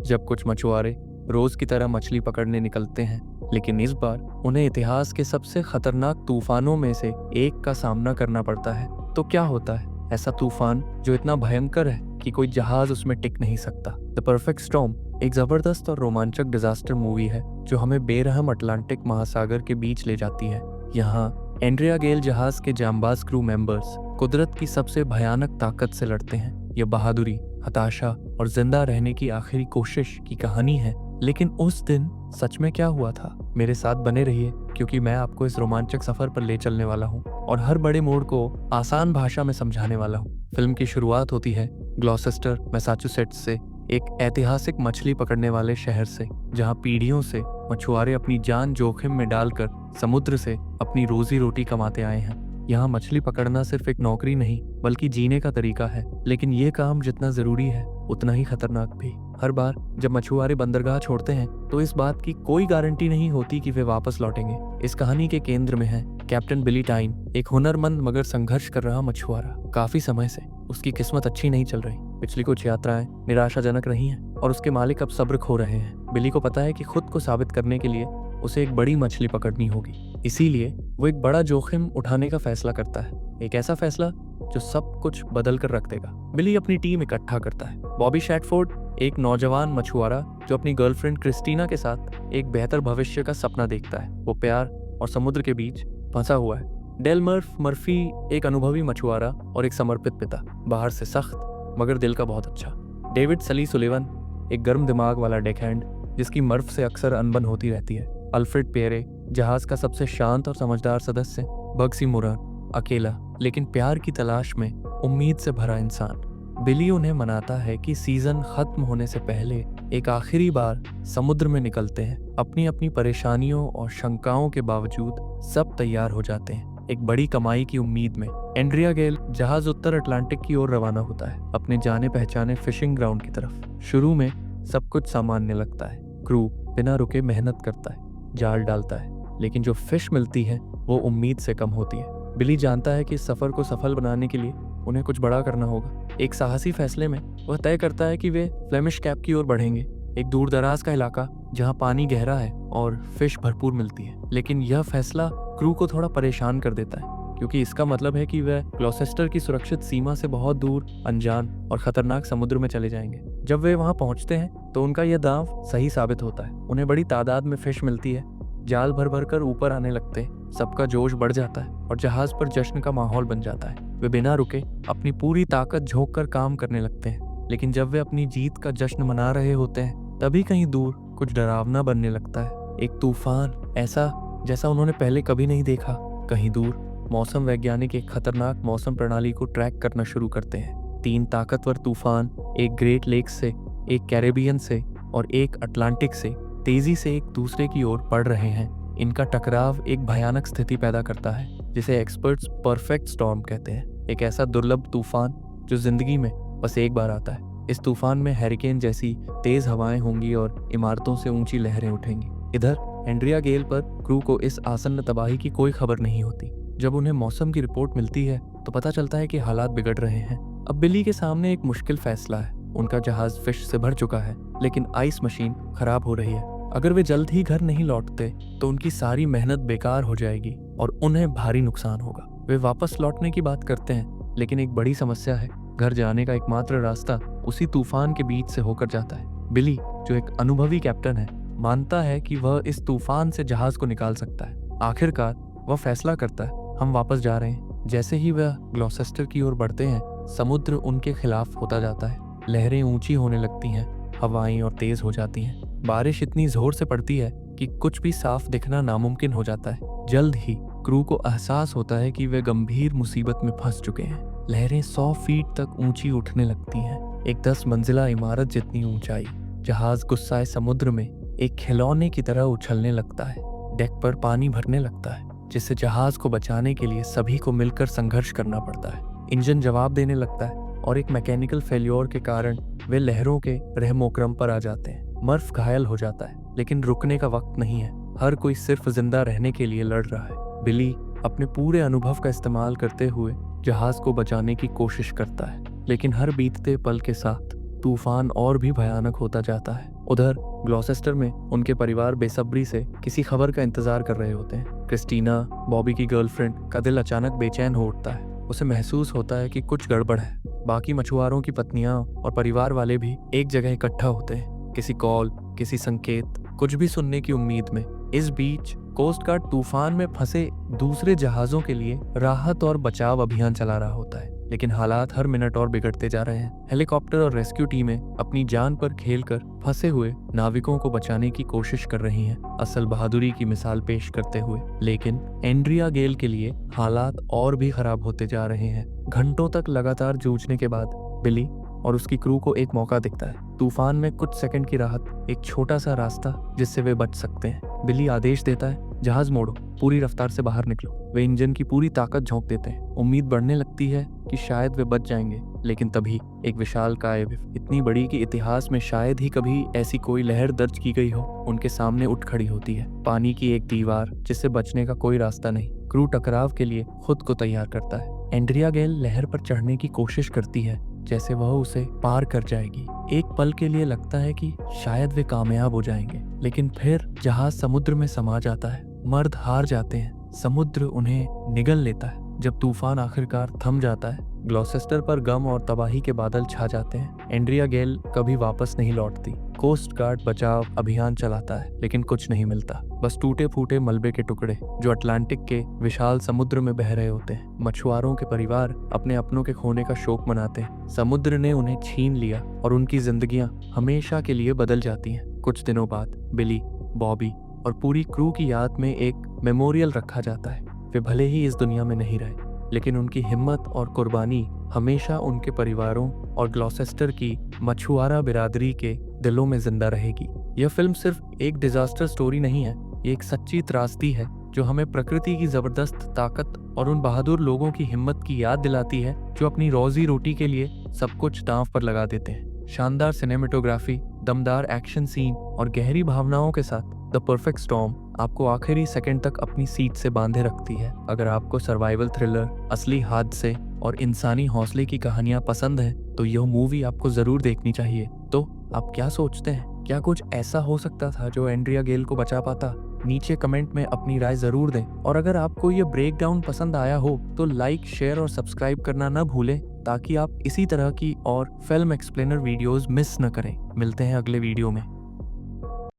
जब कुछ मछुआरे रोज की तरह मछली पकड़ने निकलते हैं, लेकिन इस बार उन्हें इतिहास के सबसे खतरनाक तूफानों में से एक का सामना करना पड़ता है। तो क्या होता है ऐसा तूफान जो इतना भयंकर है कि कोई जहाज उसमें टिक नहीं सकता? द परफेक्ट स्टॉर्म एक जबरदस्त और रोमांचक डिजास्टर मूवी है जो हमें बेरहम अटलांटिक महासागर के बीच ले जाती है। यहाँ एंड्रिया गेल जहाज के जांबाज क्रू मेंबर्स कुदरत की सबसे भयानक ताकत से लड़ते हैं। यह बहादुरी, हताशा और जिंदा रहने की आखिरी कोशिश की कहानी है। लेकिन उस दिन सच में क्या हुआ था? मेरे साथ बने रहिए, क्योंकि मैं आपको इस रोमांचक सफर पर ले चलने वाला हूँ और हर बड़े मोड़ को आसान भाषा में समझाने वाला हूँ। फिल्म की शुरुआत होती है ग्लॉसेस्टर, मैसाचुसेट्स से, एक ऐतिहासिक मछली पकड़ने वाले शहर से, जहाँ पीढ़ियों से मछुआरे अपनी जान जोखिम में डालकर समुद्र से अपनी रोजी रोटी कमाते आए हैं। यहाँ मछली पकड़ना सिर्फ एक नौकरी नहीं बल्कि जीने का तरीका है। लेकिन ये काम जितना जरूरी है उतना ही खतरनाक भी। हर बार जब मछुआरे बंदरगाह छोड़ते हैं तो इस बात की कोई गारंटी नहीं होती कि वे वापस लौटेंगे। इस कहानी के केंद्र में है कैप्टन बिली टाइन, एक हुनरमंद मगर संघर्ष कर रहा मछुआरा। काफी समय से उसकी किस्मत अच्छी नहीं चल रही। पिछली कुछ यात्राएं निराशाजनक रही हैं और उसके मालिक अब सब्र खो रहे हैं। बिली को पता है कि खुद को साबित करने के लिए उसे एक बड़ी मछली पकड़नी होगी। इसीलिए वो एक बड़ा जोखिम उठाने का फैसला करता है, एक ऐसा फैसला जो सब कुछ बदल कर रख देगा। बिली अपनी टीम इकट्ठा करता है। बॉबी शैटफोर्ड, एक नौजवान मछुआरा जो अपनी गर्लफ्रेंड क्रिस्टीना के साथ एक बेहतर भविष्य का सपना देखता है। वो प्यार और समुद्र के बीच फंसा हुआ है। डेल मर्फी, एक अनुभवी मछुआरा और एक समर्पित पिता, बाहर से सख्त मगर दिल का बहुत अच्छा। डेविड सली सुलिवन, एक गर्म दिमाग वाला डेकहैंड जिसकी मर्फ से अक्सर अनबन होती रहती है। अल्फ्रेड पेरे, जहाज का सबसे शांत और समझदार सदस्य। बग्सी मुरन, अकेला लेकिन प्यार की तलाश में उम्मीद से भरा इंसान। बिली उन्हें मनाता है कि सीजन खत्म होने से पहले एक आखिरी बार समुद्र में निकलते हैं। अपनी अपनी परेशानियों और शंकाओं के बावजूद सब तैयार हो जाते हैं, एक बड़ी कमाई की उम्मीद में। एंड्रिया गेल जहाज उत्तर अटलांटिक की ओर रवाना होता है, अपने जाने पहचाने फिशिंग ग्राउंड की तरफ। शुरू में सब कुछ सामान्य लगता है। क्रू बिना रुके मेहनत करता है, जाल डालता है, लेकिन जो फिश मिलती है वो उम्मीद से कम होती है। बिली जानता है कि इस सफर को सफल बनाने के लिए उन्हें कुछ बड़ा करना होगा। एक साहसी फैसले में वह तय करता है कि वे फ्लेमिश कैप की ओर बढ़ेंगे, एक दूर दराज का इलाका जहां पानी गहरा है और फिश भरपूर मिलती है। लेकिन यह फैसला क्रू को थोड़ा परेशान कर देता है, क्योंकि इसका मतलब है कि वे ग्लॉसेस्टर की सुरक्षित सीमा से बहुत दूर अनजान और खतरनाक समुद्र में चले जाएंगे। जब वे वहां पहुंचते हैं तो उनका यह दांव सही साबित होता है। उन्हें बड़ी तादाद में फिश मिलती है, जाल भर भर कर ऊपर आने लगते हैं, सबका जोश बढ़ जाता है और जहाज पर जश्न का माहौल बन जाता है। वे बिना रुके अपनी पूरी ताकत झोंक कर काम करने लगते हैं। लेकिन जब वे अपनी जीत का जश्न मना रहे होते हैं तभी कहीं दूर कुछ डरावना बनने लगता है। एक तूफान, ऐसा जैसा उन्होंने पहले कभी नहीं देखा। कहीं दूर मौसम वैज्ञानिक एक खतरनाक मौसम प्रणाली को ट्रैक करना शुरू करते हैं। 3 ताकतवर तूफान, एक ग्रेट लेक्स से, एक कैरेबियन से और एक अटलांटिक से, तेजी से एक दूसरे की ओर बढ़ रहे हैं। इनका टकराव एक भयानक स्थिति पैदा करता है जिसे एक्सपर्ट्स परफेक्ट स्टॉर्म कहते हैं। एक ऐसा दुर्लभ तूफान जो जिंदगी में बस एक बार आता है। इस तूफान में हैरिकेन जैसी तेज हवाएं होंगी और इमारतों से ऊंची लहरें उठेंगी। इधर एंड्रिया गेल पर क्रू को इस आसन्न तबाही की कोई खबर नहीं होती। जब उन्हें मौसम की रिपोर्ट मिलती है तो पता चलता है कि हालात बिगड़ रहे हैं। अब बिली के सामने एक मुश्किल फैसला है। उनका जहाज फिश से भर चुका है, लेकिन आइस मशीन खराब हो रही है। अगर वे जल्द ही घर नहीं लौटते तो उनकी सारी मेहनत बेकार हो जाएगी और उन्हें भारी नुकसान होगा। वे वापस लौटने की बात करते हैं, लेकिन एक बड़ी समस्या है। घर जाने का एकमात्र रास्ता उसी तूफान के बीच से होकर जाता है। बिली, जो एक अनुभवी कैप्टन है, मानता है कि वह इस तूफान से जहाज को निकाल सकता है। आखिरकार वह फैसला करता है, हम वापस जा रहे हैं। जैसे ही वह ग्लॉसेस्टर की ओर बढ़ते हैं, समुद्र उनके खिलाफ होता जाता है। लहरें ऊंची होने लगती हैं, हवाएं और तेज हो जाती हैं। बारिश इतनी जोर से पड़ती है कि कुछ भी साफ दिखना नामुमकिन हो जाता है। जल्द ही क्रू को एहसास होता है कि वे गंभीर मुसीबत में फंस चुके हैं। लहरें 100 फीट तक ऊंची उठने लगती हैं, एक 10 मंजिला इमारत जितनी ऊंचाई। जहाज गुस्साए समुद्र में एक खिलौने की तरह उछलने लगता है। डेक पर पानी भरने लगता है, जिससे जहाज को बचाने के लिए सभी को मिलकर संघर्ष करना पड़ता है। इंजन जवाब देने लगता है और एक मैकेनिकल फेल्योर के कारण वे लहरों के रहमोक्रम पर आ जाते हैं। मर्फ घायल हो जाता है, लेकिन रुकने का वक्त नहीं है। हर कोई सिर्फ जिंदा रहने के लिए लड़ रहा है। बिली अपने पूरे अनुभव का इस्तेमाल करते हुए जहाज को बचाने की कोशिश करता है, लेकिन हर बीतते पल के साथ तूफान और भी भयानक होता जाता है। उधर ग्लॉसेस्टर में उनके परिवार बेसब्री से किसी खबर का इंतजार कर रहे होते हैं। क्रिस्टीना, बॉबी की गर्लफ्रेंड, का दिल अचानक बेचैन हो उठता है। उसे महसूस होता है कि कुछ गड़बड़ है। बाकी मछुआरों की पत्नियां और परिवार वाले भी एक जगह इकट्ठा होते हैं, किसी कॉल, किसी संकेत, कुछ भी सुनने की उम्मीद में। इस बीच कोस्ट गार्ड तूफान में फंसे दूसरे जहाजों के लिए राहत और बचाव अभियान चला रहा होता है, लेकिन हालात हर मिनट और बिगड़ते जा रहे हैं। हेलीकॉप्टर और रेस्क्यू टीमें अपनी जान पर खेलकर फंसे हुए नाविकों को बचाने की कोशिश कर रही हैं, असल बहादुरी की मिसाल पेश करते हुए। लेकिन एंड्रिया गेल के लिए हालात और भी खराब होते जा रहे हैं। घंटों तक लगातार जूझने के बाद बिली और उसकी क्रू को एक मौका दिखता है। तूफान में कुछ सेकंड की राहत, एक छोटा सा रास्ता जिससे वे बच सकते हैं। बिली आदेश देता है, जहाज मोड़ो, पूरी रफ्तार से बाहर निकलो। वे इंजन की पूरी ताकत झोंक देते हैं। उम्मीद बढ़ने लगती है कि शायद वे बच जाएंगे, लेकिन तभी एक विशालकाय वेव, इतनी बड़ी कि इतिहास में शायद ही कभी ऐसी कोई लहर दर्ज की गई हो, उनके सामने उठ खड़ी होती है। पानी की एक दीवार जिससे बचने का कोई रास्ता नहीं। क्रू टकराव के लिए खुद को तैयार करता है। एंड्रिया गेल लहर पर चढ़ने की कोशिश करती है, जैसे वह उसे पार कर जाएगी। एक पल के लिए लगता है कि शायद वे कामयाब हो जाएंगे, लेकिन फिर जहाज समुद्र में समा जाता है। मर्द हार जाते हैं, समुद्र उन्हें निगल लेता है। जब तूफान आखिरकार थम जाता है, ग्लॉसेस्टर पर गम और तबाही के बादल छा जाते हैं। एंड्रिया गेल कभी वापस नहीं लौटती। कोस्ट गार्ड बचाव अभियान चलाता है, लेकिन कुछ नहीं मिलता, बस टूटे फूटे मलबे के टुकड़े जो अटलांटिक के विशाल समुद्र में बह रहे होते हैं। मछुआरों के परिवार अपने अपनों के खोने का शोक मनाते हैं। समुद्र ने उन्हें छीन लिया और उनकी जिंदगियां हमेशा के लिए बदल जाती हैं। कुछ दिनों बाद बिली, बॉबी और पूरी क्रू की याद में एक मेमोरियल रखा जाता है। वे भले ही इस दुनिया में नहीं रहे, लेकिन उनकी हिम्मत और कुर्बानी हमेशा उनके परिवारों और ग्लॉसेस्टर की मछुआरा बिरादरी के दिलों में जिंदा रहेगी। यह फिल्म सिर्फ एक डिजास्टर स्टोरी नहीं है, ये एक सच्ची त्रासदी है जो हमें प्रकृति की जबरदस्त ताकत और उन बहादुर लोगों की हिम्मत की याद दिलाती है जो अपनी रोजी रोटी के लिए सब कुछ दांव पर लगा देते हैं। शानदार सिनेमेटोग्राफी, दमदार एक्शन सीन और गहरी भावनाओं के साथ द परफेक्ट स्टॉर्म आपको आखिरी सेकंड तक अपनी सीट से बांधे रखती है। अगर आपको सर्वाइवल थ्रिलर, असली हादसे और इंसानी हौसले की कहानियां पसंद हैं, तो यह मूवी आपको जरूर देखनी चाहिए। तो आप क्या सोचते हैं? क्या कुछ ऐसा हो सकता था जो एंड्रिया गेल को बचा पाता? नीचे कमेंट में अपनी राय जरूर दें। और अगर आपको ये ब्रेकडाउन पसंद आया हो तो लाइक, शेयर और सब्सक्राइब करना न भूलें, ताकि आप इसी तरह की और फिल्म एक्सप्लेनर वीडियोस मिस न करें। मिलते हैं अगले वीडियो में।